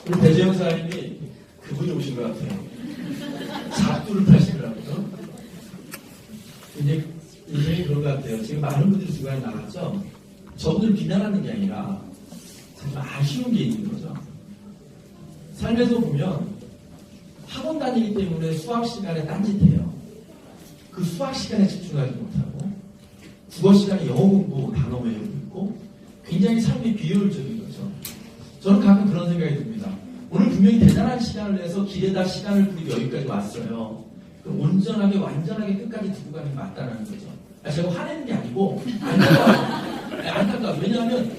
우리 배재영 사장님이 그분이 오신 것 같아요. 잡두를 파시더라고요. 이제 인생이 그런 것 같아요. 지금 많은 분들이 중간에 나갔죠. 저분을 비난하는 게 아니라 정말 아쉬운 게 있는 거죠. 삶에서 보면 학원 다니기 때문에 수학 시간에 딴짓해요. 그 수학 시간에 집중하지 못하고 국어 시간에 영어 공부 단어 외우고 있고 굉장히 삶이 비효율적인 거죠. 저는 가끔 그런 생각이 듭니다. 오늘 분명히 대단한 시간을 내서 길에다 시간을 부리고 여기까지 왔어요. 그럼 온전하게 완전하게 끝까지 두고 가는 게 맞다는 거죠. 제가 화내는 게 아니고 안타까워요. 왜냐하면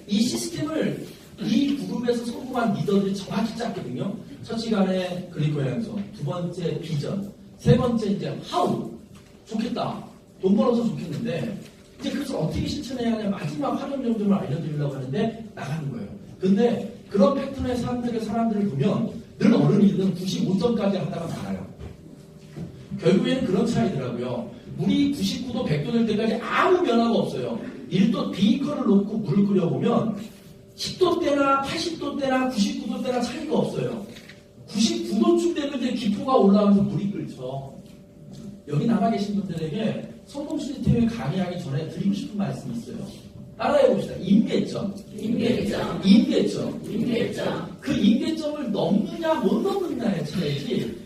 이 시스템을 이 그룹에서 성공한 리더들이 정확히 짰거든요. 첫 시간에 그리고 양성, 두 번째 비전, 세 번째 이제 하우. 좋겠다. 돈 벌어서 좋겠는데 이제 그래서 어떻게 실천해야 하냐 마지막 활용 정도를 알려드리려고 하는데 나가는 거예요. 근데 그런 패턴의 사람들을 보면 늘 어른이든 95점까지 하다가 말아요. 결국에는 그런 차이더라고요. 물이 99도 100도 될 때까지 아무 변화가 없어요. 1도 비커를 놓고 물을 끓여보면 10도 때나 80도 때나 99도 때나 차이가 없어요. 99도쯤 되면 이제 기포가 올라오면서 물이 끓죠. 여기 남아 계신 분들에게 성공 시스템을 강의하기 전에 드리고 싶은 말씀이 있어요. 따라해 봅시다. 임계점. 그 임계점을 넘느냐 못 넘느냐의 차이지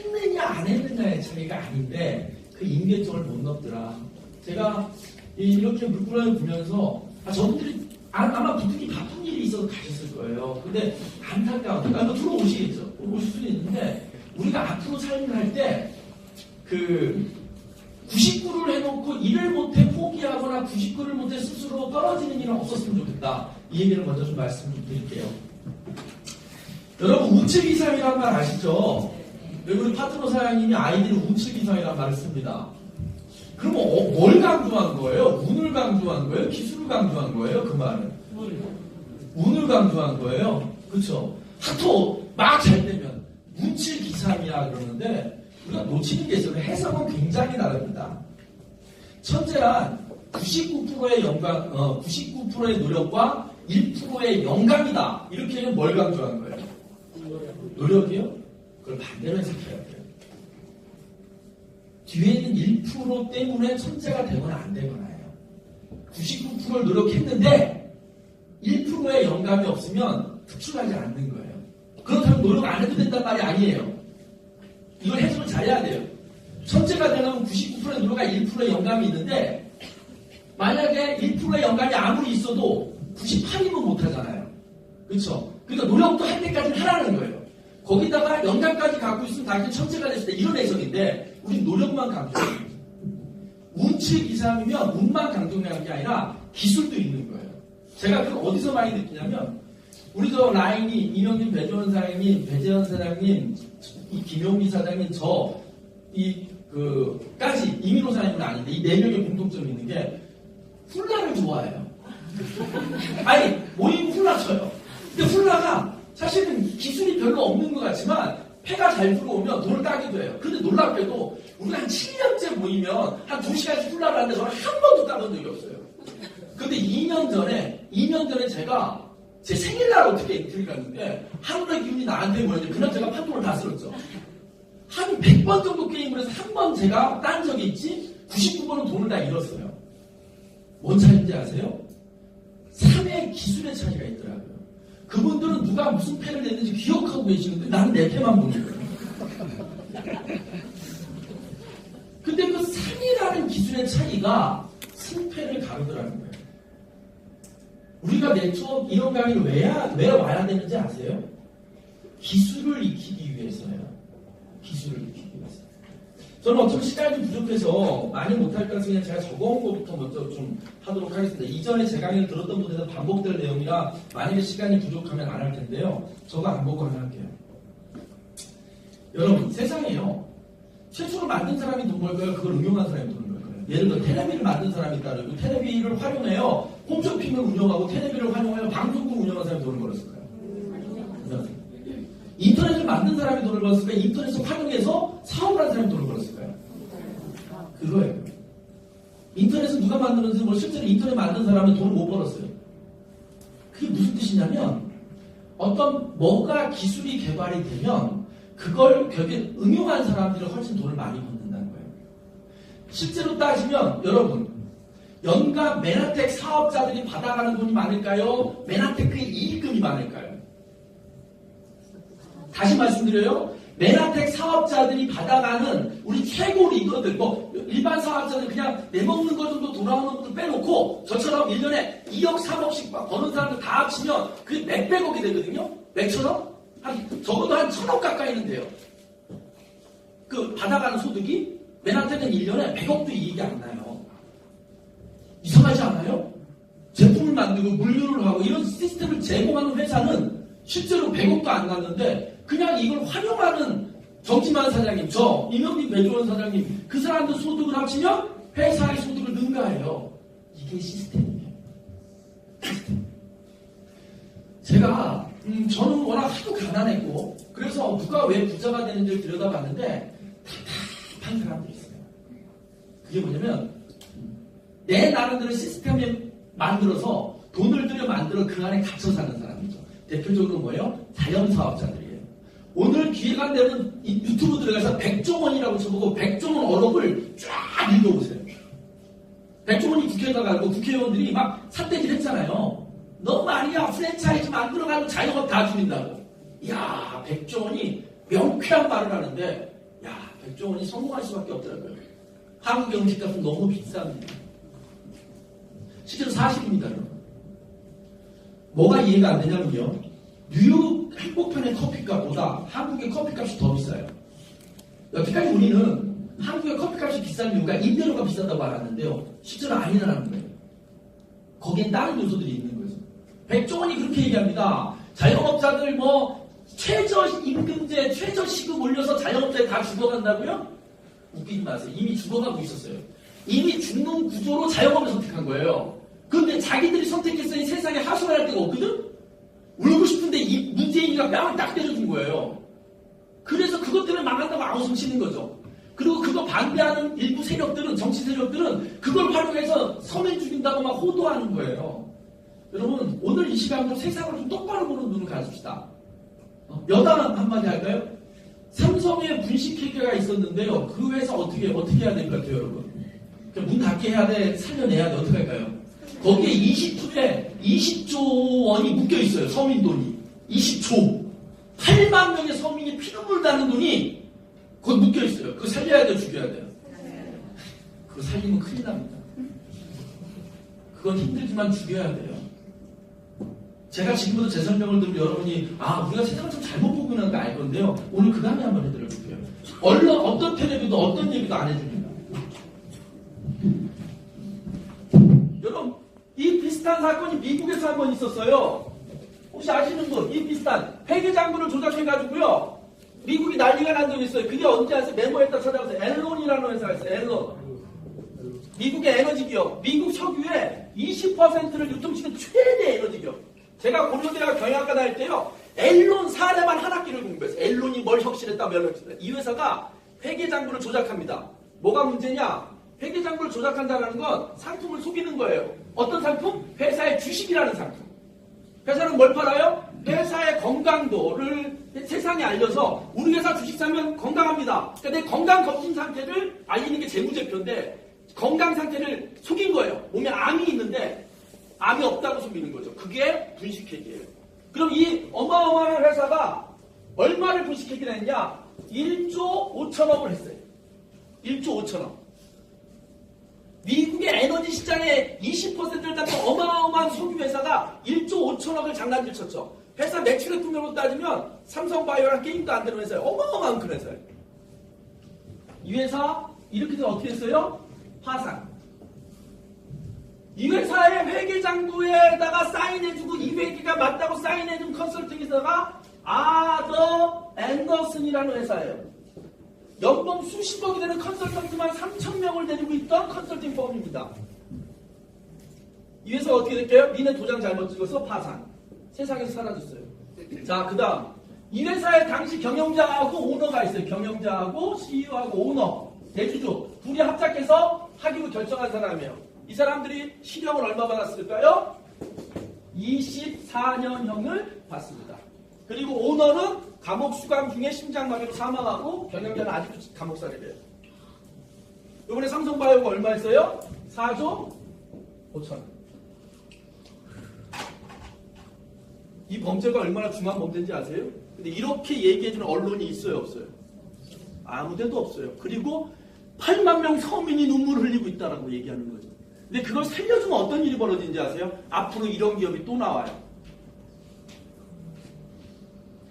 했느냐 안 했느냐의 차이가 아닌데 그 임계점을 못 넘더라. 제가 이렇게 물구나무 보면서 저분들이 아마 부득이 바쁜 일이 있어서 가셨을 거예요. 근데 안타까워요. 들어오시겠죠. 오실 수는 있는데 우리가 앞으로 삶을 할 때 99를 해놓고 일을 못해 포기하거나 99를 못해 스스로 떨어지는 일은 없었으면 좋겠다. 이 얘기를 먼저 좀 말씀 좀 드릴게요. 여러분 우측이상이라는 말 아시죠? 여기 우리 파트너 사장님이 아이디를 우측이상이라는 말을 씁니다. 그러면 뭘 강조한 거예요? 운을 강조한 거예요? 기술을 강조한 거예요? 그 말은? 운을 강조한 거예요. 그쵸? 하토 막 잘 되면 우측이상이야 그러는데 우리가 놓치는 게 있어요. 해석은 굉장히 다릅니다. 천재란 99%의 99%의 노력과 1%의 영감이다. 이렇게 하면 뭘 강조하는 거예요? 노력이요? 그걸 반대로 해석해야 돼요. 뒤에 있는 1% 때문에 천재가 되거나 안 되거나예요. 99%를 노력했는데 1%의 영감이 없으면 특출나지 않는 거예요. 그렇다면 노력 안 해도 된단 말이 아니에요. 이걸 해석을 잘해야 돼요. 천재가 되려면 99%의 노력과 1%의 영감이 있는데 만약에 1%의 영감이 아무리 있어도 98이면 못하잖아요. 그렇죠? 그러니까 노력도 할 때까지는 하라는 거예요. 거기다가 영감까지 갖고 있으면 당연히 천재가 됐을 때 이런 해석인데 우리 노력만 강조해요. 운측 이상이면 운만 강조하는 게 아니라 기술도 있는 거예요. 제가 그걸 어디서 많이 느끼냐면 우리 저 라인이 이명진 배재원 사장님, 배재현 사장님, 이 김용기 사장님, 까지 이민호 사장님은 아닌데 이 네 명의 공통점이 있는 게 훌라를 좋아해요. 아니 모임 훌라 쳐요. 근데 훌라가 사실은 기술이 별로 없는 것 같지만 패가 잘 들어오면 돈을 따기도 해요. 근데 놀랍게도 우리가 한 7년째 모이면 한 2시간씩 훌라를 하는데 저는 한 번도 따본 적이 없어요. 근데 2년 전에 제가 제 생일날 어떻게 엔트리 갔는데 하루의 기운이 나한테 모였는데 그날 제가 판돈을 다 쓸었죠. 한 100번 정도 게임을 해서 한 번 제가 딴 적이 있지 99번은 돈을 다 잃었어요. 뭔 차이인지 아세요? 3의 기술의 차이가 있더라고요. 그분들은 누가 무슨 패를 냈는지 기억하고 계시는데 나는 내 패만 보는 거예요. 근데 그 3이라는 기술의 차이가 승패를 가르더라는 거예요. 우리가 처음 이런 강의를 왜 와야 되는지 아세요? 기술을 익히기 위해서예요. 기술을 익히기 위해서. 저는 어차피 시간이 부족해서 많이 못할 것같아서 그냥 제가 적어온 것부터 먼저 좀 하도록 하겠습니다. 이전에 제 강의를 들었던 분들은 반복될 내용이라 만약에 시간이 부족하면 안 할 텐데요. 저거 안 보고 하나 할게요. 여러분 세상에요. 최초로 만든 사람이 돈 벌까요? 그걸 응용한 사람이 돈 벌까요? 예를 들어 테레비를 만든 사람이 있다 그러고 테레비를 활용해요. 홈쇼핑을 운영하고 테레비를 활용해요. 방송국을 운영한 사람이 돈을 벌었을까요? 인터넷을 만든 사람이 돈을 벌었을까요? 인터넷을 활용해서 사업을 한 사람이 돈을 벌었을까요? 그거예요. 인터넷은 누가 만드는지 실제로 인터넷 만든 사람은 돈을 못 벌었어요. 그게 무슨 뜻이냐면 어떤 뭐가 기술이 개발이 되면 그걸 결국에 응용한 사람들이 훨씬 돈을 많이 받는다는 거예요. 실제로 따지면 여러분 연간 메나텍 사업자들이 받아가는 돈이 많을까요? 메나테크의 이익금이 많을까요? 다시 말씀드려요. 메나텍 사업자들이 받아가는 우리 최고 리더들, 뭐 일반 사업자들 그냥 내먹는 거 정도 돌아오는 분들 빼놓고 저처럼 1년에 2억, 3억씩 버는 사람들 다 합치면 그게 몇백억이 되거든요. 몇천억? 적어도 한 1,000억 가까이는 돼요. 그 받아가는 소득이 메나텍은 1년에 100억도 이익이 안 나요. 이상하지 않아요? 제품을 만들고 물류를 하고 이런 시스템을 제공하는 회사는 실제로 100억도 안 났는데 그냥 이걸 활용하는 정지만 사장님, 저 임영빈 배조원 사장님 그 사람들 소득을 합치면 회사의 소득을 능가해요. 이게 시스템이에요. 시스템. 제가 저는 워낙 하도 가난했고 그래서 누가 왜 부자가 되는지를 들여다봤는데 답답한 사람들이 있어요. 그게 뭐냐면 내 나름대로 시스템을 만들어서 돈을 들여 만들어 그 안에 갇혀 사는 사람이죠. 대표적으로 뭐예요? 자영사업자들이에요. 오늘 기회가 되면 유튜브 들어가서 백종원이라고 쳐보고 백종원 어록을 쫙 읽어보세요. 백종원이 국회에다 가고 국회의원들이 막 삿대질 했잖아요. 너 말이야 프랜차이즈 만들어가지고 자영업 다 줄인다고. 이야 백종원이 명쾌한 말을 하는데 야 백종원이 성공할 수밖에 없더라고요. 한국 경제값은 너무 비쌉니다. 실제로 사실입니다. 뭐가 이해가 안 되냐면요. 뉴욕 한복판의 커피값보다 한국의 커피값이 더 비싸요. 여태까지 우리는 한국의 커피값이 비싼 이유가 임대료가 비싸다고 알았는데요. 실제로 아니라는 거예요. 거기엔 다른 요소들이 있는 거예요. 백종원이 그렇게 얘기합니다. 자영업자들 뭐 최저임금제, 최저시급 올려서 자영업자에 다 죽어간다고요? 웃기지 마세요. 이미 죽어가고 있었어요. 이미 죽는 구조로 자영업을 선택한 거예요. 그런데 자기들이 선택했으니 세상에 하소연할 데가 없거든? 울고 싶은데 이 문재인이가 뺨을 딱 때려준 거예요. 그래서 그것 때문에 망한다고 아우성 치는 거죠. 그리고 그거 반대하는 일부 세력들은, 정치 세력들은 그걸 활용해서 서민 죽인다고 막 호도하는 거예요. 여러분, 오늘 이 시간으로 세상을 좀 똑바로 보는 눈을 가집시다. 여담 한마디 할까요? 삼성의 분식회계가 있었는데요. 그 회사 어떻게 해야 될 것 같아요, 여러분? 문 닫게 해야 돼? 살려내야 돼? 어떻게 할까요? 거기에 20조 원이 묶여 있어요. 서민 돈이. 20조. 8만 명의 서민이 피눈물 나는 돈이 거기 묶여 있어요. 그거 살려야 돼요? 죽여야 돼요? 그거 살리면 큰일 납니다. 그건 힘들지만 죽여야 돼요. 제가 지금부터 제 설명을 들으면 여러분이 우리가 세상을 좀 잘못 보고 있는 거 알 건데요. 오늘 그 다음에 한번 해드려볼게요. 언론 어떤 텔레비도 어떤 얘기도 안 해줍니다. 여러분 이 비슷한 사건이 미국에서 한 번 있었어요. 혹시 아시는 분? 이 비슷한 회계장부를 조작해가지고요. 미국이 난리가 난 적이 있어요. 그게 언제 아세요? 메모에다 찾아보세요. 앨론이라는 회사가 있어요. 앨론. 미국의 에너지 기업. 미국 석유의 20%를 유통시키는 최대 에너지 기업. 제가 고려대학 경영학과 다닐 때요. 앨론 사례만 한 학기를 공부했어요. 앨론이 뭘 혁신했다, 뭘 혁신했다. 이 회사가 회계장부를 조작합니다. 뭐가 문제냐? 회계장부를 조작한다는 건 상품을 속이는 거예요. 어떤 상품? 회사의 주식이라는 상품. 회사는 뭘 팔아요? 회사의 건강도를 세상에 알려서 우리 회사 주식 사면 건강합니다. 그러니까 내 건강 검진 상태를 알리는 게 재무제표인데 건강 상태를 속인 거예요. 몸에 암이 있는데 암이 없다고 속이는 거죠. 그게 분식회계예요. 그럼 이 어마어마한 회사가 얼마를 분식회계를 했냐? 1조 5천억을 했어요. 1조 5천억. 미국의 에너지 시장의 20%를 담은 어마어마한 석유 회사가 1조 5천억을 장난질 쳤죠. 회사 매출액 규모로 따지면 삼성바이오랑 게임도 안 되는 회사예요. 어마어마한 큰 회사예요. 이 회사 이렇게 해서 어떻게 했어요? 파산. 이 회사의 회계장부에다가 사인해주고 이 회계가 맞다고 사인해준 컨설팅 회사가 아더 앤더슨이라는 회사예요. 연봉 수십억이 되는 컨설턴트만 3,000명을 데리고 있던 컨설팅 펌입니다. 이 회사 어떻게 될까요? 니네 도장 잘못 찍어서 파산. 세상에서 사라졌어요. 자, 그 다음 이 회사의 당시 경영자하고 오너가 있어요. 경영자하고 CEO하고 오너, 대주주 둘이 합작해서 하기로 결정한 사람이에요. 이 사람들이 실형을 얼마 받았을까요? 24년형을 받습니다. 그리고 오너는 감옥 수감 중에 심장마비로 사망하고 경영자는 아직도 감옥살이래요. 이번에 삼성바이오가 얼마 했어요? 4조 5천. 이 범죄가 얼마나 중요한 범죄인지 아세요? 근데 이렇게 얘기해주는 언론이 있어요, 없어요? 아무 데도 없어요. 그리고 8만 명 서민이 눈물을 흘리고 있다라고 얘기하는 거죠. 근데 그걸 살려주면 어떤 일이 벌어지는지 아세요? 앞으로 이런 기업이 또 나와요.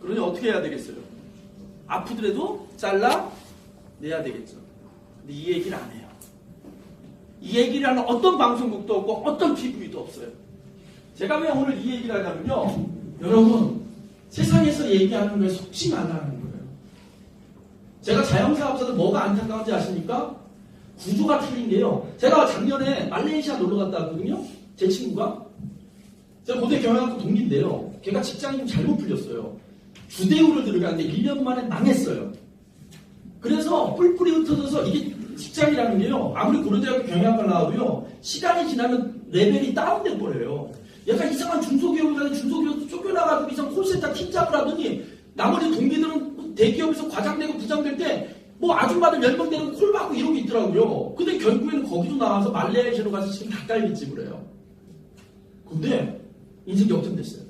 그러니 어떻게 해야 되겠어요? 아프더라도 잘라내야 되겠죠. 근데 이 얘기를 안 해요. 이 얘기를 하는 어떤 방송국도 없고 어떤 TV도 없어요. 제가 왜 오늘 이 얘기를 하냐면요. 여러분, 세상에서 얘기하는 거에 속지 말라는 거예요. 제가 자영사업자들 뭐가 안타까운지 아십니까? 구조가 틀린 게요. 제가 작년에 말레이시아 놀러 갔다 왔거든요. 제 친구가. 제가 고대 경영학과 동기인데요. 걔가 직장이 좀 잘못 풀렸어요. 주대우를 들어갔는데 1년 만에 망했어요. 그래서 뿔뿔이 흩어져서 이게 직장이라는 게요. 아무리 고려대학교 경영학과를 나와도요. 시간이 지나면 레벨이 다운돼 버려요. 약간 이상한 중소기업을 가서 중소기업도 쫓겨나가지고 이상 콜센터 팀장을 하더니 나머지 동기들은 대기업에서 과장되고 부장될 때 뭐 아줌마들 연봉되는 콜 받고 이러고 있더라고요. 근데 결국에는 거기도 나와서 말레이시아로 가서 지금 닭갈비집을 해요. 근데 인생 역전됐어요.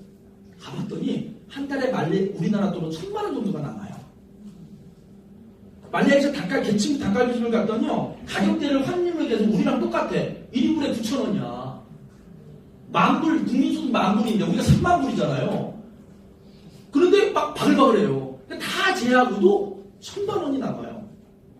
가봤더니 한 달에 우리나라 돈은 1,000만 원 정도가 남아요. 말레이시아 개층 닭갈비집을 갔더니요. 가격대를 환율을 계속 우리랑 똑같아. 1인분에 9,000원이야. 만불, 국민소득 만불인데 우리가 3만 불이잖아요. 그런데 막 바글바글해요. 다 제하고도 1,000만 원이 남아요.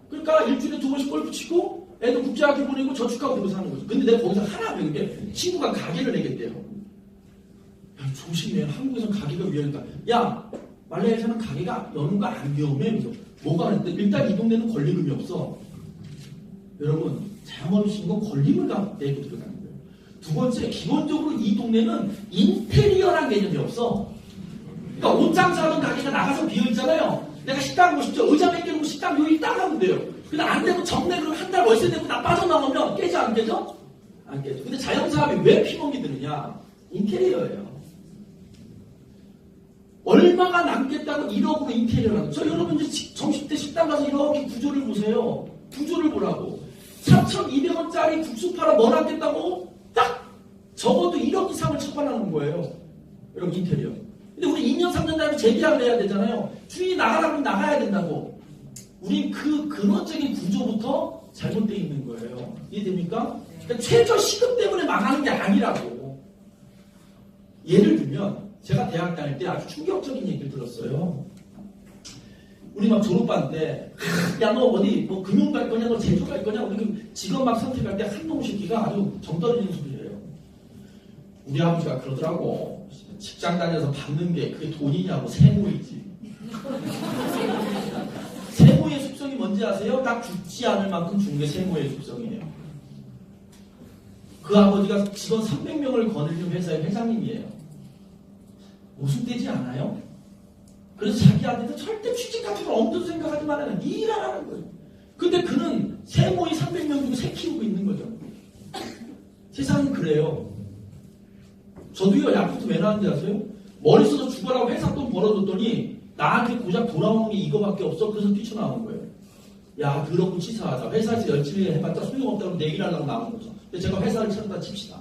그러니까 일주일에 2번씩 골프 치고 애들 국제학교 보내고 저축하고 그러고 사는 거죠. 근데 내가 거기서 하나 배운 게 친구가 가게를 내겠대요. 야, 조심해. 한국에선 가게가 위험하니까. 야, 말레이시아는 가게가 여는 거 안 위험해. 그래서 뭐가 그랬대? 일단 이 동네는 권리금이 없어. 여러분, 자영업이신 건 권리금을 내고 들어가는 거예요. 두 번째, 기본적으로 이 동네는 인테리어란 개념이 없어. 그러니까 옷장 사는 가게가 나가서 비어있잖아요. 내가 식당 가고 싶죠. 의자 몇 개 놓고 식당 여기 딱 하면 돼요. 근데 안 되고 정내 그러면 한 달 월세 내고 나 빠져나오면 깨져 안 깨져? 안 깨져. 근데 자영사업이 왜 피멍이 드느냐? 인테리어예요. 얼마가 남겠다고 1억으로 인테리어라고. 저 여러분 이제 점심 때 식당 가서 이렇게 구조를 보세요. 구조를 보라고. 3,200원짜리 국수 팔아 뭐 남겠다고 딱 적어도 1억 이상을 처벌하는 거예요. 여러분 인테리어. 근데 우리 2년 3년 다니면 재계약을 해야 되잖아요. 주인이 나가라면 나가야 된다고. 우리 그 근원적인 구조부터 잘못되어 있는 거예요. 이해됩니까? 그러니까 최저 시급 때문에 망하는 게 아니라고. 예를 들면 제가 대학 다닐 때 아주 충격적인 얘기를 들었어요. 우리 막 졸업반 때, 야, 너 어디, 뭐, 금융 갈 거냐, 너 제조 갈 거냐, 우리 직업 막 선택할 때 한놈 새끼가 아주 정 떨어지는 소리예요. 우리 아버지가 그러더라고. 직장 다녀서 받는 게 그게 돈이냐고, 세모이지. 세모의 속성이 뭔지 아세요? 딱 죽지 않을 만큼 주는 게 세모의 속성이에요. 그 아버지가 직원 300명을 거느리는 회사의 회장님이에요. 모순되지 않아요? 그래서 자기한테도 절대 취직 같은 걸 엄두도 생각하지 말아요. 네 일하라는 거예요. 근데 그는 세모이 300명 중에 새 키우고 있는 거죠. 세상은 그래요. 저도요, 야쿠트 왜 나왔는지 아세요? 머리 써서 죽어라고 회사 돈 벌어줬더니 나한테 고작 돌아오는 게 이거밖에 없어. 그래서 뛰쳐나온 거예요. 야, 더럽고 치사하다. 회사에서 열심히 해봤자 소용없다고 내 일하려고 나온 거죠. 근데 제가 회사를 차렸다 칩시다.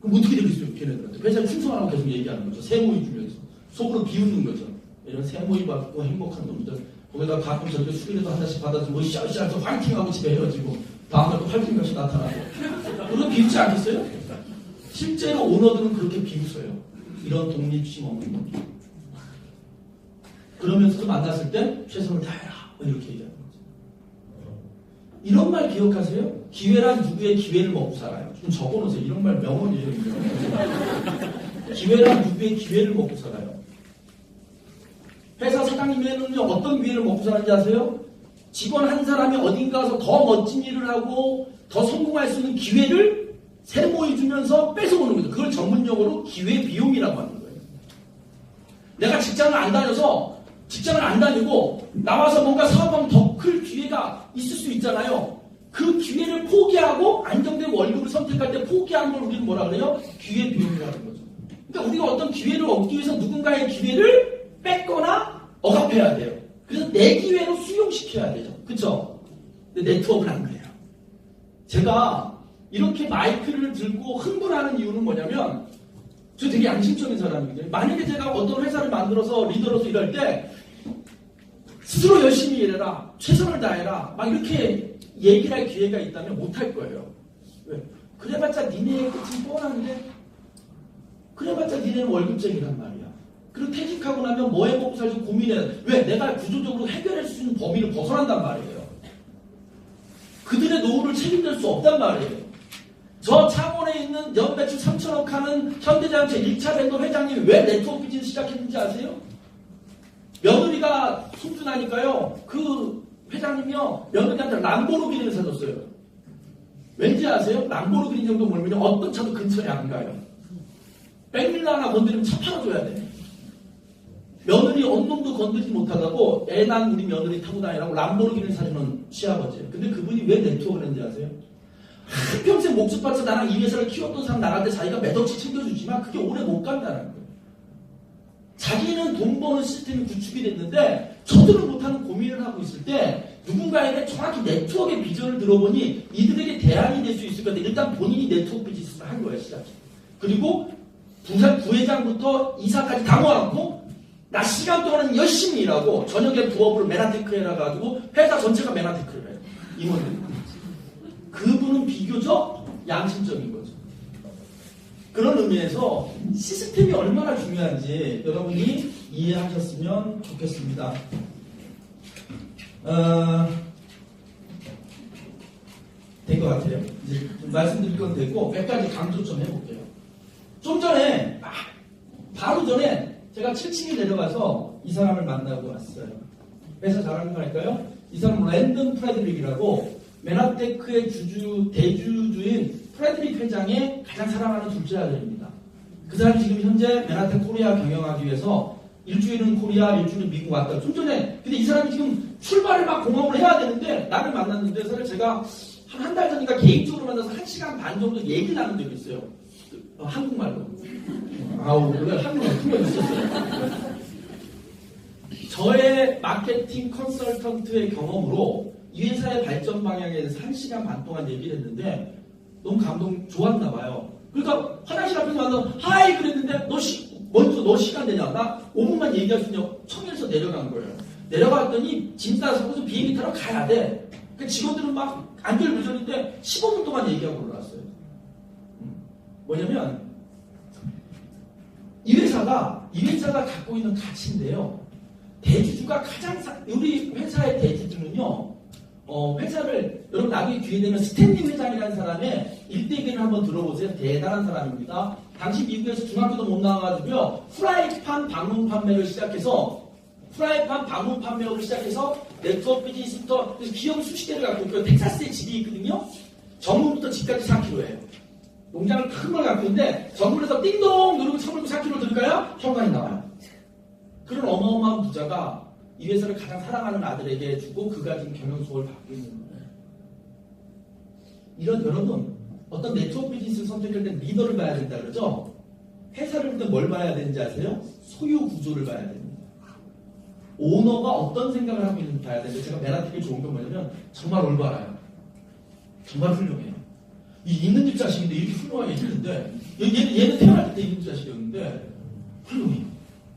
그럼 어떻게 되겠어요, 걔네들한테? 회사에 충성하라고 계속 얘기하는 거죠. 세모이 주면서. 속으로 비웃는 거죠. 이런 세모이 받고 행복한 놈들. 거기다 가끔 저렇게 수비라도 하나씩 받아서 뭐 샤샤하면서 화이팅하고 집에 헤어지고 다음날 또 화이팅같이 나타나고. 그거 비웃지 않겠어요? 실제로 오너들은 그렇게 비웃어요. 이런 독립심 없는 놈들. 그러면서도 만났을 때 최선을 다해라. 뭐 이렇게 얘기하는 거죠. 이런 말 기억하세요? 기회란 누구의 기회를 먹고 살아요. 좀 적어놓으세요. 이런 말 명언이에요. 기회란 누구의 기회를 먹고 살아요. 회사 사장님에는요, 어떤 기회를 먹고 사는지 아세요? 직원 한 사람이 어딘가 가서 더 멋진 일을 하고 더 성공할 수 있는 기회를 세모해 주면서 뺏어오는 거죠. 그걸 전문용어로 기회 비용이라고 하는 거예요. 내가 직장을 안 다니고 나와서 뭔가 사업하면 더 클 기회가 있을 수 있잖아요. 그 기회를 포기하고 안정된 월급을 선택할 때 포기하는 걸 우리는 뭐라 그래요? 기회 비용이라는 거죠. 그러니까 우리가 어떤 기회를 얻기 위해서 누군가의 기회를 뺏거나 억압해야 돼요. 그래서 내 기회로 수용시켜야 되죠. 그쵸? 근데 네트워크는 안 그래요. 제가 이렇게 마이크를 들고 흥분하는 이유는 뭐냐면 저 되게 양심적인 사람이거든요. 만약에 제가 어떤 회사를 만들어서 리더로서 일할 때 스스로 열심히 일해라, 최선을 다해라 막 이렇게 얘기를 할 기회가 있다면 못할 거예요. 왜? 그래봤자 니네의 끝은 뻔한데 그래봤자 니네는 월급쟁이란 말이야. 그리고 퇴직하고 나면 뭐 해먹고 살지 고민해. 왜? 내가 구조적으로 해결할 수 있는 범위를 벗어난단 말이에요. 그들의 노후를 책임질 수 없단 말이에요. 저 창원에 있는 연매출 3천억 하는 현대자동차 1차 vendor 회장님이 왜 네트워크 비즈니스 시작했는지 아세요? 며느리가 숨준하니까요. 그 회장님이요. 며느리한테 람보르기니를 사줬어요. 왠지 아세요? 람보르기니 정도 몰면 어떤 차도 근처에 안 가요. 백밀러 하나 건드리면 차 팔아줘야 돼. 며느리 언놈도 건드리지 못하다고 애 난 우리 며느리 타고 다니라고 람보르기니를 사주는 시아버지예요. 근데 그분이 왜 네트워크를 했는지 아세요? 한평생 목숨 바쳐 나랑 이 회사를 키웠던 사람 나갈 때 자기가 몇 억씩 챙겨주지만 그게 오래 못 간다는 거예요. 자기는 돈 버는 시스템이 구축이 됐는데 저들은 못하는 고민을 하고 있을 때 누군가에게 정확히 네트워크의 비전을 들어보니 이들에게 대안이 될 수 있을 것 같아요. 일단 본인이 네트워크 비즈니스를 한 거예요. 시작해. 그리고 부회장부터 이사까지 다 모아놓고 낮 시간 동안은 열심히 일하고 저녁에 부업으로 메나테크 해놔가지고 회사 전체가 메나테크를 해요. 임원들이. 그분은 비교적 양심적인 거죠. 그런 의미에서 시스템이 얼마나 중요한지 여러분이 이해하셨으면 좋겠습니다. 된 것 같아요. 이제 좀 말씀드릴 건 됐고 몇 가지 강조 좀 해볼게요. 좀 전에 바로 전에 제가 7층에 내려가서 이 사람을 만나고 왔어요. 회사 잘하는 거 할까요? 이 사람은 랜던 프레드릭이라고 메나테크의 대주주인 프레드릭 회장의 가장 사랑하는 둘째 아들입니다. 그 사람이 지금 현재 메나테크 코리아 경영하기 위해서 일주일은 코리아, 일주일은 미국 왔다. 좀 전에 근데 이 사람이 지금 출발을 막 공항을 해야 되는데 나를 만났는데 사실 제가 한 달 전인가 개인적으로 만나서 1시간 반 정도 얘기를 나눈 적이 있어요. 한국말로. 아우, 그래, 한국말 큰거 있었어요. 저의 마케팅 컨설턴트의 경험으로 이 회사의 발전 방향에 대해서 1시간 반 동안 얘기를 했는데 너무 좋았나 봐요. 그러니까 화장실 앞에서 만나서 하이 그랬는데 먼저 너 시간 되냐? 나 5분만 얘기할 수 있냐? 청일에서 내려간 거예요. 내려갔더니 짐 싸서 비행기 타러 가야 돼. 그 직원들은 막 안절부절인데 15분 동안 얘기하고 올라왔어요. 뭐냐면 이 회사가 갖고 있는 가치인데요. 대주주가 우리 회사의 대주주는요. 회사를 여러분 나중에 기회 되면 스탠리 회장이라는 사람의 일대기를 한번 들어보세요. 대단한 사람입니다. 당시 미국에서 중학교도 못 나와가지고요. 프라이팬 방문 판매를 시작해서 네트워크 비즈니스부터 기업 수십 개를 갖고 있고요. 텍사스에 집이 있거든요. 정문부터 집까지 4km예요. 농장을 큰 걸 갖고 있는데 정문에서 띵동 누르고 창문고 4km 들을까요? 현관이 나와요. 그런 어마어마한 부자가 이 회사를 가장 사랑하는 아들에게 주고 그가 지금 경영 수업을 받고 있는 거예요. 이런 여러분 어떤 네트워크 비즈니스를 선택할 때 리더를 봐야 된다 그러죠? 회사를 볼 때 뭘 봐야 되는지 아세요? 소유 구조를 봐야 됩니다. 오너가 어떤 생각을 하고 있는지 봐야 되는데 제가 메나테크에 좋은 건 뭐냐면 정말 올바라요. 정말 훌륭해요. 이 있는 집 자식인데 이렇게 훌륭하게 있는데 얘는 태어날 때 있는 집 자식이었는데 훌륭해요.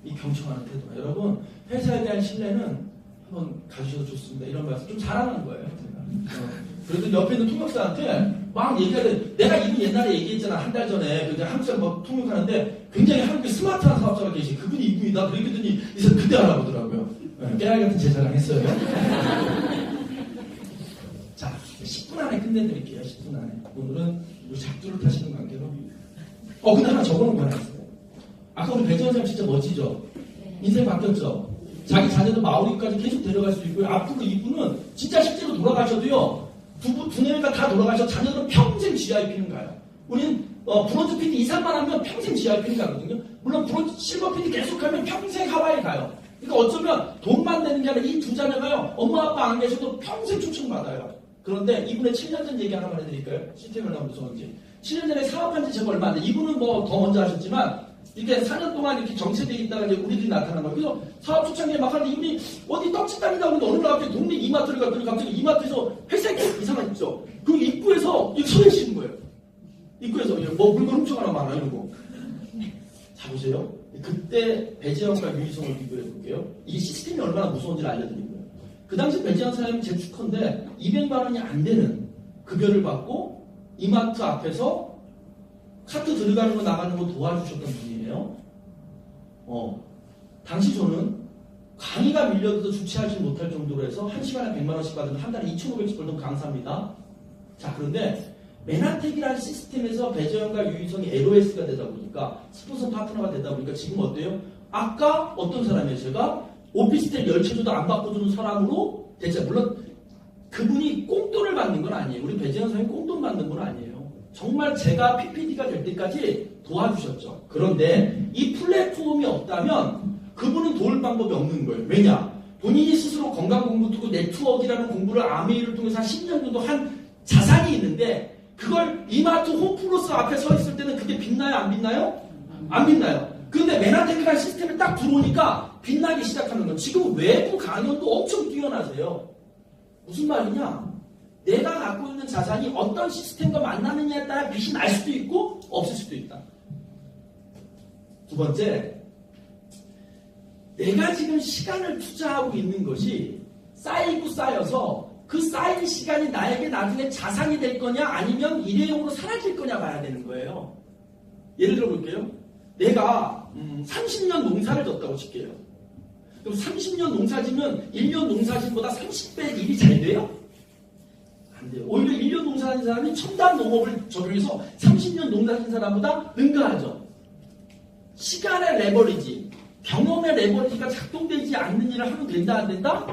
이 경청하는 태도가. 여러분 회사에 대한 신뢰는 한번 가지셔도 좋습니다. 이런 말씀 좀 잘하는 거예요. 제가. 그래도 옆에 있는 통역사한테 막 얘기하는데 내가 이분 옛날에 얘기했잖아. 한 달 전에 한국사람 막 통역하는데 굉장히 한국에 스마트한 사업자가 계시 그분이 이분이다. 그랬더니 이 사람 그때 알아보더라고요. 깨알 같은 제자랑 했어요. 자 10분 안에 끝내드릴게요. 10분 안에. 오늘은 우리 작두를 타시는 관계로 근데 하나 적어놓은 거 하나 있어요. 아까 우리 배정원 진짜 멋지죠? 인생 바뀌었죠? 자기 자녀도 마오리까지 계속 데려갈 수 있고요. 앞으로 이분은 진짜 실제로 돌아가셔도요. 두뇌가 다 돌아가셔도 자녀들은 평생 GIP는 가요. 우리는 브론즈 PD 이상만 하면 평생 GIP는 가거든요. 물론 실버 PD 계속하면 평생 하와이 가요. 그러니까 어쩌면 돈만 내는 게 아니라 이 두 자녀가요. 엄마 아빠 안 계셔도 평생 초청받아요. 그런데 이분의 7년 전 얘기 하나만 해드릴까요? 시스템이 얼마나 무서운지. 7년 전에 사업한 지 제가 얼마 안 돼. 이분은 뭐 더 먼저 하셨지만 이렇게 4년 동안 이렇게 정체되어 있다가 이제 우리들이 나타난 거예요. 그래서 사업 초창기에 막 하는데 이분이 어디 떡집 다니다고 하는데 어느 날 갑자기 동네 이마트를 갔더니 갑자기 이마트에서 회색 이상한 있죠. 그 입구에서 이렇게 서 계시는 거예요. 입구에서 뭐 물건 훔쳐가나 마나 이러고. 자 보세요. 그때 배재영과 유희성을 비교해 볼게요. 이 시스템이 얼마나 무서운지를 알려드린 거예요. 그 당시 배재영 사람이 제 축컨대 200만 원이 안 되는 급여를 받고 이마트 앞에서 카트 들어가는 거 나가는 거 도와주셨던 분이에요. 당시 저는 강의가 밀려도 주체하지 못할 정도로 해서 1시간에 100만 원씩 받으면 한 달에 2,500씩 벌던 강사입니다. 자, 그런데 메나텍이라는 시스템에서 배재영과 유희성이 LOS가 되다 보니까 스폰서 파트너가 되다 보니까 지금 어때요? 아까 어떤 사람이에요? 제가 오피스텔 10채조도 안 바꿔주는 사람으로 대체 물론 그분이 꽁돈을 받는 건 아니에요. 우리 배재영 사람이 꽁돈 받는 건 아니에요. 정말 제가 PPD가 될 때까지 도와주셨죠. 그런데 이 플랫폼이 없다면 그분은 도울 방법이 없는 거예요. 왜냐? 본인이 스스로 건강 공부 듣고 네트워크라는 공부를 아메이를 통해서 한 10년 정도 한 자산이 있는데 그걸 이마트 홈플러스 앞에 서 있을 때는 그게 빛나요? 안 빛나요? 안 빛나요. 그런데 메나텍이라는 시스템에 딱 들어오니까 빛나기 시작하는 거예요. 지금 외부 강연도 엄청 뛰어나세요. 무슨 말이냐? 내가 갖고 있는 자산이 어떤 시스템과 만나느냐에 따라 빛이 날 수도 있고 없을 수도 있다. 두 번째, 내가 지금 시간을 투자하고 있는 것이 쌓이고 쌓여서 그 쌓인 시간이 나에게 나중에 자산이 될 거냐 아니면 일회용으로 사라질 거냐 봐야 되는 거예요. 예를 들어 볼게요. 내가 30년 농사를 졌다고 칠게요. 그럼 30년 농사지면 1년 농사진보다 30배 일이 잘 돼요? 안 돼요. 오히려 1년 농사하는 사람이 첨단 농업을 적용해서 30년 농사진 사람보다 능가하죠. 시간의 레버리지, 경험의 레버리지가 작동되지 않는 일을 하면 된다 안 된다?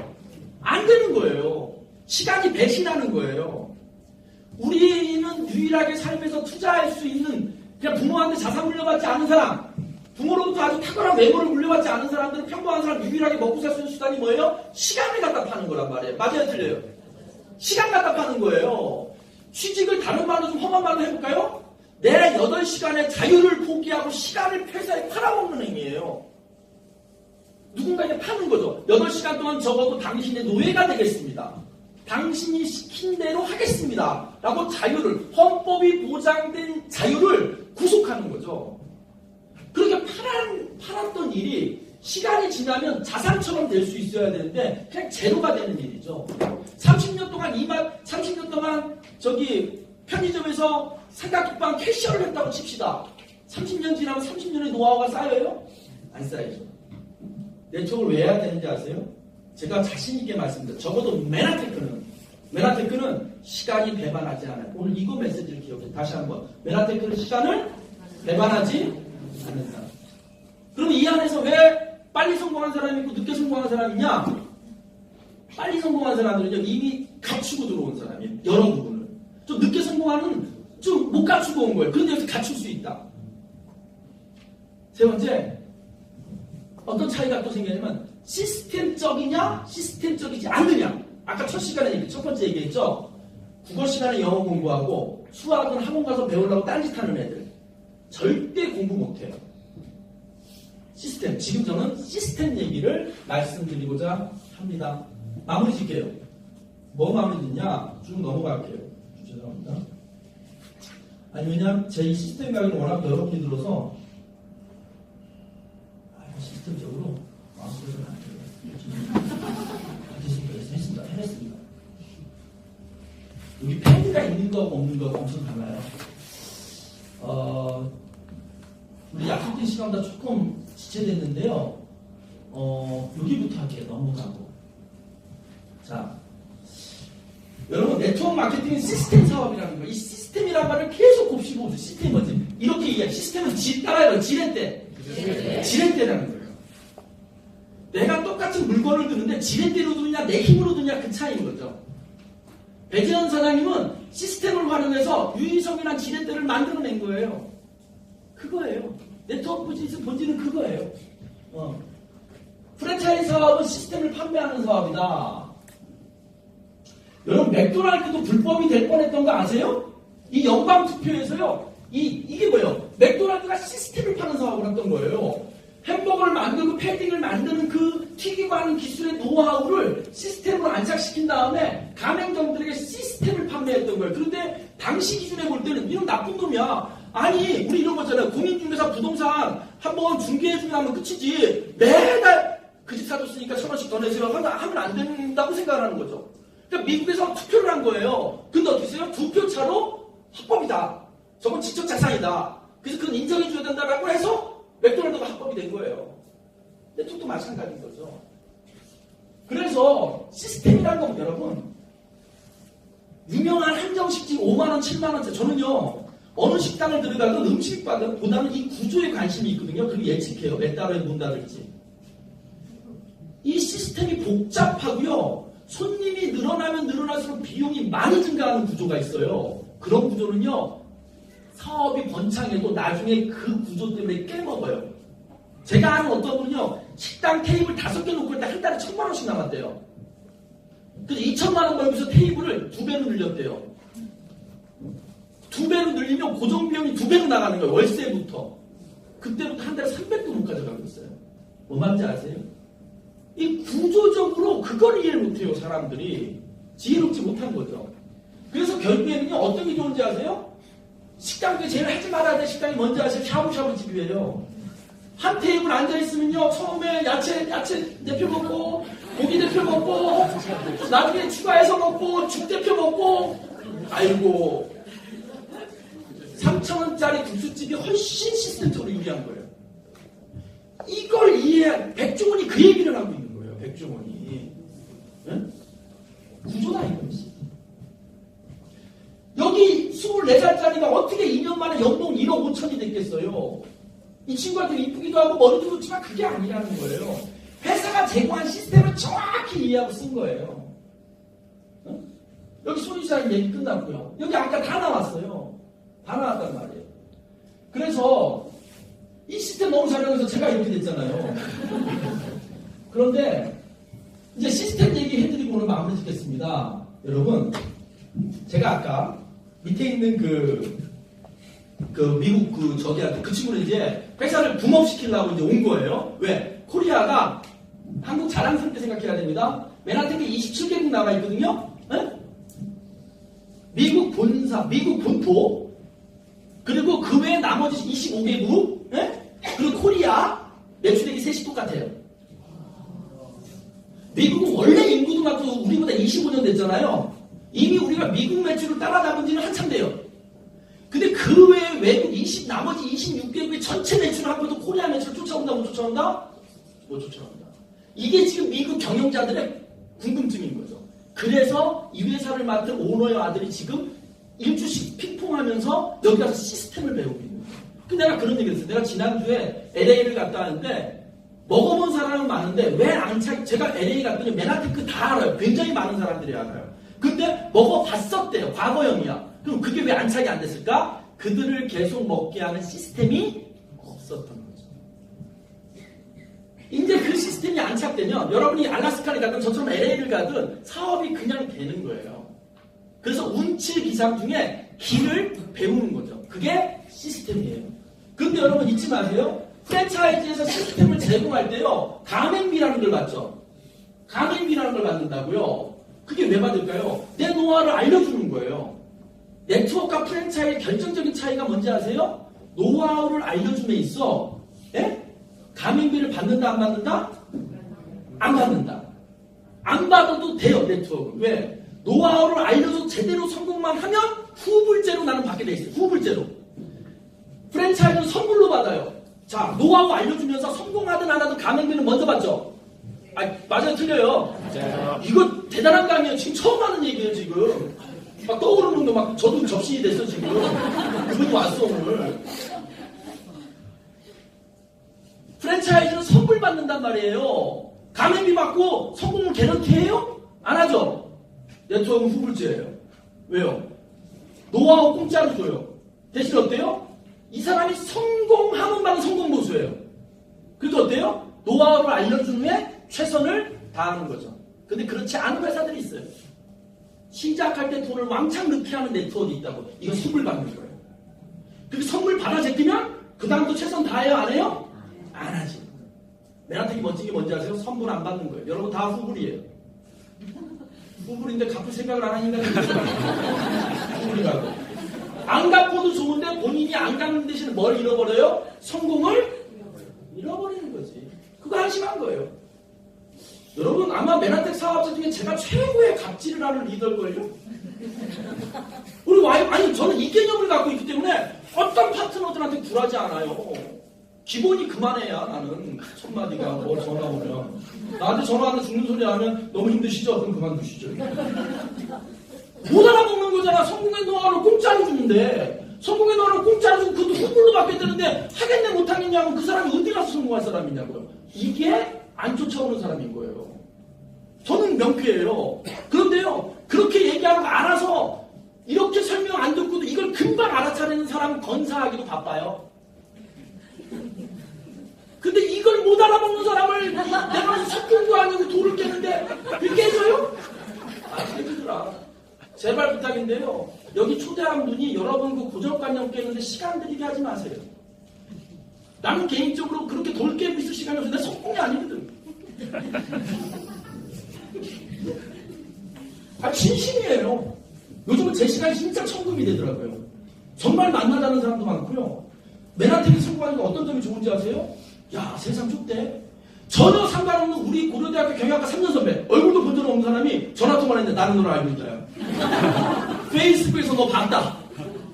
안 되는 거예요. 시간이 배신하는 거예요. 우리는 유일하게 삶에서 투자할 수 있는 그냥 부모한테 자산 물려받지 않은 사람, 부모로부터 아주 탁월한 외모를 물려받지 않은 사람들은 평범한 사람 유일하게 먹고 살 수 있는 수단이 뭐예요? 시간을 갖다 파는 거란 말이에요. 맞아요? 틀려요? 시간 갖다 파는 거예요. 취직을 다른 말로 좀 험한 말로 해볼까요? 내 8시간의 자유를 포기하고 시간을 회사에 팔아먹는 행위예요. 누군가에게 파는 거죠. 8시간 동안 적어도 당신의 노예가 되겠습니다. 당신이 시킨 대로 하겠습니다. 라고 자유를, 헌법이 보장된 자유를 구속하는 거죠. 그렇게 팔았던 일이 시간이 지나면 자산처럼 될 수 있어야 되는데 그냥 제로가 되는 일이죠. 30년 동안 저기 편의점에서 삼각김밥 캐셔를 했다고 칩시다. 30년 지나면 30년의 노하우가 쌓여요? 안 쌓이죠. 네트워크를 왜 해야 되는지 아세요? 제가 자신있게 말씀드려요. 적어도 메나테크는 시간이 배반하지 않아요. 오늘 이거 메시지를 기억해요. 다시 한번. 메나테크는 시간을 배반하지 않는다. 그럼 이 안에서 왜 빨리 성공한 사람이 있고 늦게 성공한 사람이 있냐? 빨리 성공한 사람들은요, 이미 갖추고 들어온 사람이에요. 여러 부분을. 좀 늦게 성공하는 좀 못 갖추고 온 거예요. 그런데 여기서 갖출 수 있다. 세 번째, 어떤 차이가 또 생기냐면 시스템적이냐 시스템적이지 않느냐. 아까 첫 번째 얘기했죠. 국어 시간에 영어 공부하고 수학은 학원 가서 배우려고 딴짓하는 애들 절대 공부 못해요. 시스템. 지금 저는 시스템 얘기를 말씀드리고자 합니다. 마무리 짓게요. 뭐 마무리 짓냐? 쭉 넘어갈게요. 죄송합니다. 아니 왜냐면 제 이 시스템 강의는 워낙 여러 분이 들어서 시스템적으로 마음속으로 안 돼요. 해냈습니다. 여기 펜가 있는 거 없는 거 엄청 달라요. 우리 약속된 시간보다 조금 지체됐는데요. 여기부터 할게요. 넘어가고. 자, 여러분 네트워크 마케팅은 시스템 사업이라는 거예요. 이 시스템이라는 말을 계속 곱씹어 보세요. 시스템이 뭐지? 이렇게 이해해. 시스템은 따라해요. 지렛대. 지렛대라는 거예요. 내가 똑같은 물건을 드는데 지렛대로 드느냐 내 힘으로 드느냐 그 차이인 거죠. 배재현 사장님은 시스템을 활용해서 유희성이란 지렛대를 만들어낸 거예요. 그거예요. 네트워크 비즈니스 본질은 그거예요. 프랜차이즈 사업은 시스템을 판매하는 사업이다. 여러분 맥도날드도 불법이 될 뻔했던 거 아세요? 이 연방 투표에서요. 이게 뭐예요? 맥도날드가 시스템을 파는 사업을 했던 거예요. 햄버거를 만들고 패딩을 만드는 그 튀기고 하는 기술의 노하우를 시스템으로 안착시킨 다음에 가맹점들에게 시스템을 판매했던 거예요. 그런데 당시 기준에 볼 때는 이런 나쁜 놈이야. 아니 우리 이런 거잖아요. 공인중개사 부동산 한번 중개해주면 하면 끝이지. 매달 그 집 사줬으니까 1,000원씩 더 내세요 하면 안 된다고 생각하는 거죠. 그러니까 미국에서 투표를 한 거예요. 근데 어떻게 했어요? 2표 차로 합법이다. 저건 지적자산이다. 그래서 그건 인정해줘야 된다라고 해서 맥도날드가 합법이 된 거예요. 네트워크도 마찬가지인 거죠. 그래서 시스템이라는 건 여러분 유명한 한정식집 5만원, 7만원짜리 저는요 어느 식당을 들어가든 음식보다는 이 구조에 관심이 있거든요. 그리고 예측해요. 몇 달에 문 닫을지. 이 시스템이 복잡하고요. 손님이 늘어나면 늘어날수록 비용이 많이 증가하는 구조가 있어요. 그런 구조는요. 사업이 번창해도 나중에 그 구조 때문에 깨먹어요. 제가 아는 어떤 분은요. 식당 테이블 5개 놓고 있는데 한 달에 1,000만원씩 남았대요. 그래서 2,000만원 벌면서 테이블을 2배로 늘렸대요. 2배로 늘리면 고정비용이 2배로 나가는 거예요. 월세부터. 그때부터 한 달에 300도 못 가져가고 있어요. 뭐 말인지 아세요? 이 구조적으로 그걸 이해를 못해요. 사람들이. 지혜롭지 못한 거죠. 그래서 결국에는요. 어떤 게 좋은지 아세요? 식당 중에 제일 하지 말아야 될 식당이 뭔지 아세요? 샤브샤브 집이에요. 한 테이블 앉아있으면요. 처음에 야채 대표 먹고 고기 대표 먹고 나중에 추가해서 먹고 죽 대표 먹고 아이고 3,000원짜리 국수집이 훨씬 시스템적으로 유리한 거예요. 이걸 백종원이 그 얘기를 하고 있는 거예요. 백종원이. 응? 구조다 이거지. 여기 24살짜리가 어떻게 2년 만에 연봉 1억 5천이 됐겠어요. 이 친구한테 이쁘기도 하고 머리도 좋지만 그게 아니라는 거예요. 회사가 제공한 시스템을 정확히 이해하고 쓴 거예요. 응? 여기 손희사님 얘기 끝났고요. 여기 아까 다 나왔어요. 다 나왔단 말이에요. 그래서 이 시스템 너무 잘 배워서 제가 이렇게 됐잖아요. 그런데 이제 시스템 얘기 해드리고 오늘 마무리 짓겠습니다. 여러분, 제가 아까 밑에 있는 미국 그 친구는 이제 회사를 붐업시키려고 이제 온 거예요. 왜? 코리아가 한국 자랑스럽게 생각해야 됩니다. 맨하탄에 27개국 나와 있거든요. 에? 미국 본사, 미국 본토, 그리고 그 외에 나머지 25개국, 그리고 코리아, 매출액이 셋이 똑같아요. 미국은 원래 인구도 많고 우리보다 25년 됐잖아요. 이미 우리가 미국 매출을 따라잡은 지는 한참 돼요. 근데 그 외에 외국 나머지 26개국의 전체 매출을 하고도 코리아 매출을 쫓아온다, 못 쫓아온다? 못 쫓아온다. 이게 지금 미국 경영자들의 궁금증인 거죠. 그래서 이 회사를 맡은 오너의 아들이 지금 일주씩 핑퐁하면서 여기 가서 시스템을 배우고 있는 거예요. 근데 내가 그런 얘기를 했어요. 내가 지난주에 LA를 갔다 왔는데 먹어본 사람은 많은데 왜 안 제가 LA 갔더니 맨하탄 다 알아요. 굉장히 많은 사람들이 알아요. 근데 먹어봤었대요. 과거형이야. 그럼 그게 왜 안착이 안 됐을까? 그들을 계속 먹게 하는 시스템이 없었던 거죠. 이제 그 시스템이 안착되면 여러분이 알라스카를 가든 저처럼 LA를 가든 사업이 그냥 되는 거예요. 그래서 운치기상 중에 길을 배우는 거죠. 그게 시스템이에요. 근데 여러분 잊지 마세요. 프랜차이즈에서 시스템을 제공할 때요. 가맹비라는 걸 받죠. 가맹비라는 걸 받는다고요. 그게 왜 받을까요? 내 노하우를 알려주는 거예요. 네트워크와 프랜차이즈의 결정적인 차이가 뭔지 아세요? 노하우를 알려줌에 있어. 예? 가맹비를 받는다 안 받는다? 안 받는다. 안 받아도 돼요. 네트워크. 왜? 노하우를 알려서 제대로 성공만 하면 후불제로 나는 받게 돼 있어요. 후불제로. 프랜차이즈는 선물로 받아요. 자, 노하우 알려주면서 성공하든 안 하든 가맹비는 먼저 받죠. 맞아요, 틀려요. 맞아요. 이거 대단한 거 아니에요. 지금 처음 하는 얘기예요, 지금. 막 떠오르는 거 막 저도 접신이 됐어, 지금. 그분이 왔어, 오늘. 프랜차이즈는 선물 받는단 말이에요. 가맹비 받고 성공을 개런티해요? 안 하죠? 네트워크는 후불제예요. 왜요? 노하우 공짜로 줘요. 대신 어때요? 이 사람이 성공하면만 성공 보수예요. 그래서 어때요? 노하우를 알려준 후에 최선을 다하는 거죠. 근데 그렇지 않은 회사들이 있어요. 시작할 때 돈을 왕창 넣게 하는 네트워크가 있다고. 이건 선물 받는 거예요. 그렇게 선물 받아 제끼면 그 다음부터 최선 다해요? 안 해요? 안 하지. 맨하탄이 멋진 게 뭔지 아세요? 선물 안 받는 거예요. 여러분 다 후불이에요. 후불인데 갚을 생각을 안 하니까 후불이라고. 안 갚아도 좋은데 본인이 안 갚는 대신에 뭘 잃어버려요? 성공을 잃어버리는 거지. 그거 한심한 거예요. 여러분 아마 맨하탄 사업자 중에 제가 최고의 갑질을 하는 리더일걸요? 우리 와이프, 아니 저는 이 개념을 갖고 있기 때문에 어떤 파트너들한테 굴하지 않아요. 기본이 그만해야 나는 첫마디가 뭐 전화 오면 나한테 전화하면 죽는 소리 하면 너무 힘드시죠? 그럼 그만두시죠. 못 알아먹는 거잖아. 성공의 노하우를 공짜로 주는데 성공의 노하우를 공짜로 주고 그것도 선물로 받겠다는데 하겠네 못하겠냐면 그 사람이 어디 가서 성공할 사람이냐고요. 이게 안 쫓아오는 사람인 거예요. 저는 명쾌해요. 그런데요 그렇게 얘기하고 알아서 이렇게 설명 안 듣고도 이걸 금방 알아차리는 사람은 건사하기도 바빠요. 근데 이걸 못 알아먹는 사람을 내가 석궁도 아니고 돌을 깨는데 그게 깨져요? 아, 깨지더라. 제발 부탁인데요. 여기 초대한 분이 여러분 그 고정관념 깨는데 시간 들이게 하지 마세요. 나는 개인적으로 그렇게 돌 깨고 있을 시간이 없어. 내 석궁이 아니거든. 아, 진심이에요. 요즘은 제 시간이 진짜 천금이 되더라고요. 정말 만나자는 사람도 많고요. 맨하탄이 성공하니까 어떤 점이 좋은지 아세요? 야, 세상 좁대. 전혀 상관없는 우리 고려대학교 경영학과 3년 선배, 얼굴도 본 적 없는 사람이 전화통화를 했는데 나는 너를 알고 있다요. 페이스북에서 너 봤다.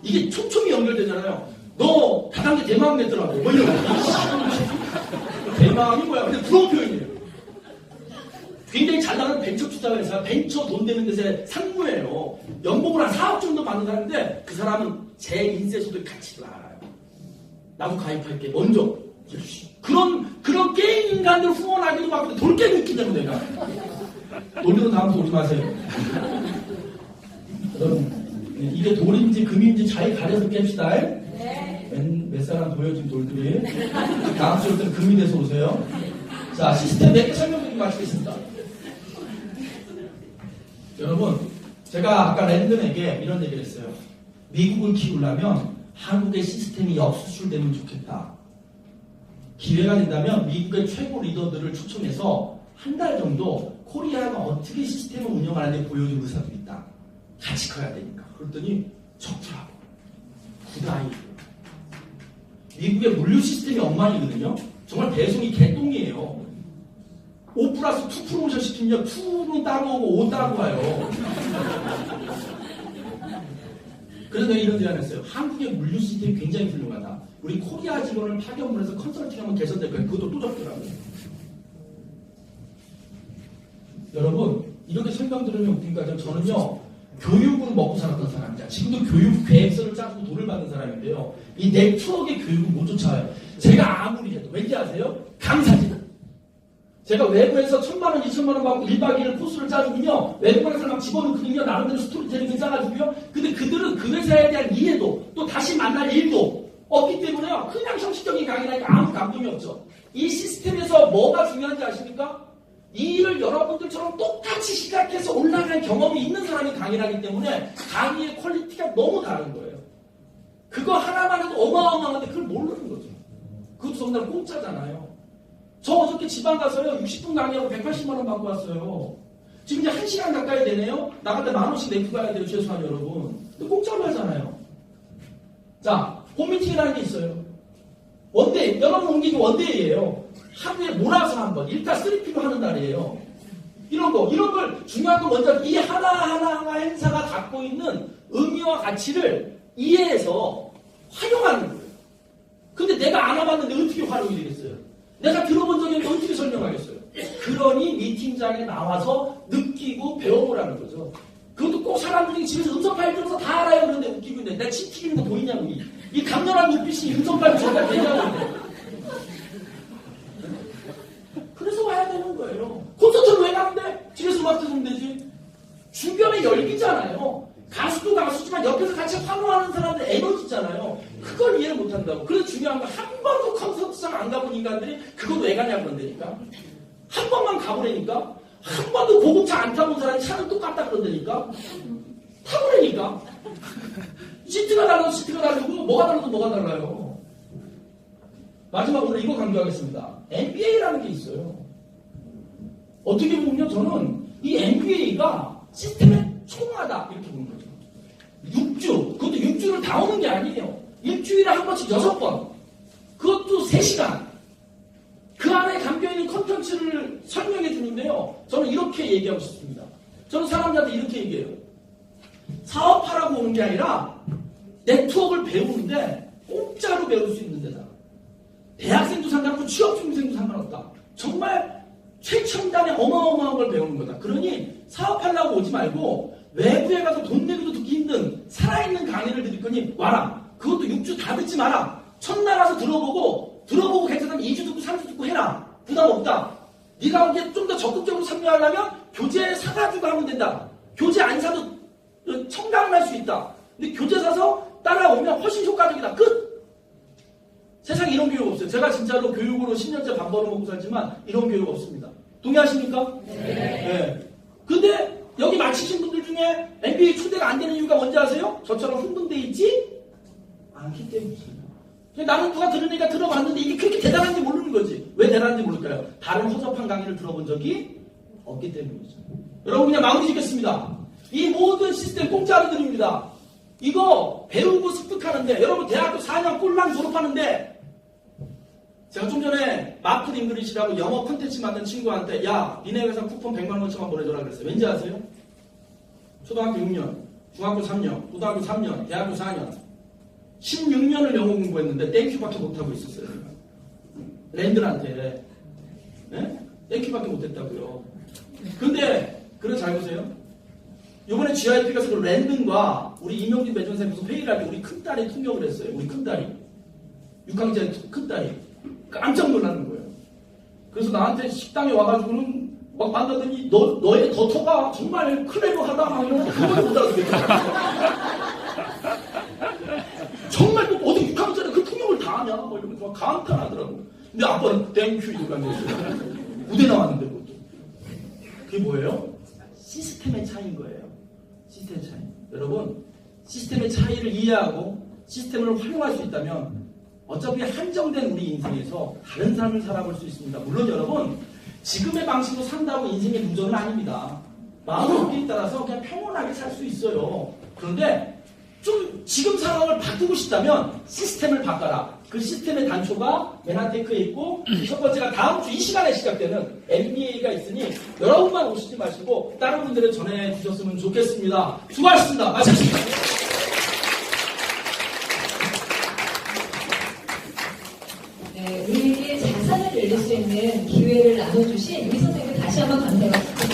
이게 촘촘히 연결되잖아요. 너 다단계 대마왕 냈더라고. 뭐 이런 거. 대마왕이 뭐야? 근데 부러운 표현이에요. 굉장히 잘 나가는 벤처 투자회사, 벤처 돈 되는 데서 상무예요. 연봉을 한 4억 정도 받는 사람인데 그 사람은 제 인쇄소들 가치도 알아요. 나도 가입할게. 먼저. 그런 게임 인간들 후원하기도 받고 돌게 웃기잖아 내가. 놀리는 다음부터 오지 마세요. 여러분 이게 돌인지 금인지 잘 가려서 깹시다. 몇 사람 보여준 돌들이 다음 주 올 때는 금이 돼서 오세요. 자, 시스템 4개 설명드리고 마치겠습니다. 여러분 제가 아까 랜든에게 이런 얘기를 했어요. 미국을 키우려면 한국의 시스템이 역수출되면 좋겠다. 기회가 된다면 미국의 최고 리더들을 초청해서 한 달 정도 코리아가 어떻게 시스템을 운영하는지 보여준 의사도 있다. 같이 커야 되니까. 그랬더니 좋더라고. 굿아이. 미국의 물류 시스템이 엉망이거든요. 정말 배송이 개똥이에요. 5+2 프로모션 시키면 2는 따로 오고 5 따로 와요. 그래서 내가 이런 제안을 했어요. 한국의 물류 시스템이 굉장히 훌륭하다. 우리 코리아 직원을 파견을 해서 컨설팅하면 개선될 거예요. 그것도 또 적더라고요. 여러분 이렇게 설명 들으면 웃기니까 저는요 교육을 먹고 살았던 사람이자 지금도 교육 계획서를 짜고 돈을 받는 사람인데요. 이 네트워크의 교육을 못 쫓아와요. 제가 아무리 해도 왠지 아세요? 강사진. 제가 외부에서 1,000만 원, 2,000만 원 받고 1박 2일 코스를 짜주면요. 외부에서 막 집어넣거든요. 나름대로 스토리텔링을 짜가지고요. 근데 그들은 그 회사에 대한 이해도 또 다시 만날 일도 없기 때문에요. 그냥 형식적인 강의라니까 아무 감동이 없죠. 이 시스템에서 뭐가 중요한지 아십니까? 이 일을 여러분들처럼 똑같이 시작해서 올라간 경험이 있는 사람이 강의를 하기 때문에 강의의 퀄리티가 너무 다른 거예요. 그거 하나만 해도 어마어마한데 그걸 모르는 거죠. 그것도 정말 공짜잖아요. 저 어저께 지방 가서요 60분 강의하고 180만 원 받고 왔어요. 지금 이제 1시간 가까이 되네요. 나갈 때 10,000원씩 내고 가야 돼요. 최소한 여러분. 근데 공짜로 하잖아요. 자, 홈미팅이라는 게 있어요. 원데이, 여러분 옮기기 원데이예요. 하루에 몰아서 한 번, 일단 3P로 하는 날이에요. 이런 걸 중요한 건 먼저 이 하나하나 행사가 갖고 있는 의미와 가치를 이해해서 활용하는 거예요. 근데 내가 안 와봤는데 어떻게 활용이 되겠어요? 내가 들어본 적이 없는데 어떻게 설명하겠어요? 그러니 미팅장에 나와서 느끼고 배워보라는 거죠. 그것도 꼭 사람들이 집에서 음성 파일 들어서 다 알아요. 그런데 웃기고 있는데 내가 침 튀기는 거 보이냐고. 이 강렬한 눈빛이 음성 파일 저다 되냐고. 그래서 와야 되는 거예요. 콘서트를 왜 가는데? 집에서 음악 들으면 되지. 주변에 열기잖아요. 가수도 가수지만 옆에서 같이 환호하는 사람들 에너지잖아요. 그걸 이해를 못한다고. 그래서 중요한 건 한 번도 콘서트장 안 가본 인간들이 그걸 왜 가냐고 그런다니까. 한 번만 가보라니까. 한 번도 고급차 안 타본 사람이 차는 똑같다 그런다니까. 타보라니까. 시트가 달라도 시트가 다르고 뭐가 달라도 뭐가 달라요. 마지막으로 이거 강조하겠습니다. MBA라는 게 있어요. 어떻게 보면요, 저는 이 MBA가 시스템의 총화다 이렇게 보는 거죠. 6주, 그것도 6주를 다 오는 게 아니에요. 일주일에 한 번씩 6번, 그것도 3시간. 그 안에 담겨있는 컨텐츠를 설명해 주는데요. 저는 이렇게 얘기하고 싶습니다. 저는 사람들한테 이렇게 얘기해요. 사업하라고 오는 게 아니라 네트워크를 배우는데 공짜로 배울 수 있는 데다. 대학생도 상관없고 취업중생도 상관없다. 정말 최첨단의 어마어마한 걸 배우는 거다. 그러니 사업하려고 오지 말고 외부에 가서 돈 내기도 듣기 힘든 살아있는 강의를 들을 거니 와라. 그것도 6주 다 듣지 마라. 첫날 와서 들어보고 괜찮으면 2주 듣고 3주 듣고 해라. 부담 없다. 네가 거기에 좀 더 적극적으로 참여하려면 교재 사가지고 하면 된다. 교재 안 사도 청강을 할 수 있다. 근데 교재 사서 따라오면 훨씬 효과적이다. 끝! 세상에 이런 교육 없어요. 제가 진짜로 교육으로 10년째 밥 벌어먹고 살지만 이런 교육 없습니다. 동의하십니까? 네. 근데 여기 마치신 분들 중에 MBA 초대가 안 되는 이유가 뭔지 아세요? 저처럼 흥분돼 있지 않기 때문이에요. 나는 누가 들으니까 들어봤는데 이게 그렇게 대단한지 모르는 거지. 왜 대단한지 모를까요? 다른 허접한 강의를 들어본 적이 없기 때문이죠. 여러분 그냥 마무리 짓겠습니다. 이 모든 시스템 공짜로 드립니다. 이거 배우고 습득하는데 여러분 대학교 4년 꼴랑 졸업하는데 제가 좀 전에 마플 잉글리시라고 영어 콘텐츠 만든 친구한테 야 니네 회사 쿠폰 100만 원치만 보내줘라 그랬어요. 왠지 아세요? 초등학교 6년, 중학교 3년, 고등학교 3년, 대학교 4년 16년을 영어 공부했는데 땡큐밖에 못하고 있었어요. 랜들한테 네? 땡큐밖에 못했다고요. 근데 그래 잘 보세요. 이번에 GIP 가서 그 랜든과 우리 임용진 배전사님 무슨 회의를 할 때 우리 큰딸이 통역을 했어요. 우리 큰딸이 6학년 큰딸이 깜짝 놀라는 거예요. 그래서 나한테 식당에 와가지고는 막 만나더니 너의 더터가 정말 클레버하다 막 이러면서 그걸 못 알아듣겠다. 정말 뭐 어디 6학년짜리 그 통역을 다 하냐 뭐 이러면서 막 감탄하더라고. 근데 아빠는 땡큐 이러고 앉아있어요. 무대 나왔는데 그것도. 그게 뭐예요? 시스템의 차이인 거예요. 시스템 차이. 여러분 시스템의 차이를 이해하고 시스템을 활용할 수 있다면 어차피 한정된 우리 인생에서 다른 삶을 살아볼 수 있습니다. 물론 여러분 지금의 방식으로 산다고 인생의 무전은 아닙니다. 마음먹기에 따라서 그냥 평온하게 살 수 있어요. 그런데 좀 지금 상황을 바꾸고 싶다면 시스템을 바꿔라. 그 시스템의 단초가 메나테크에 있고 첫 번째가 다음 주 이 시간에 시작되는 MBA가 있으니 여러분만 오시지 마시고 다른 분들에 전해주셨으면 좋겠습니다. 수고하셨습니다. 마치겠습니다. 네, 우리에게 자산을 늘릴 수 있는 기회를 나눠주신 우리 선생님 다시 한번 감사합니다.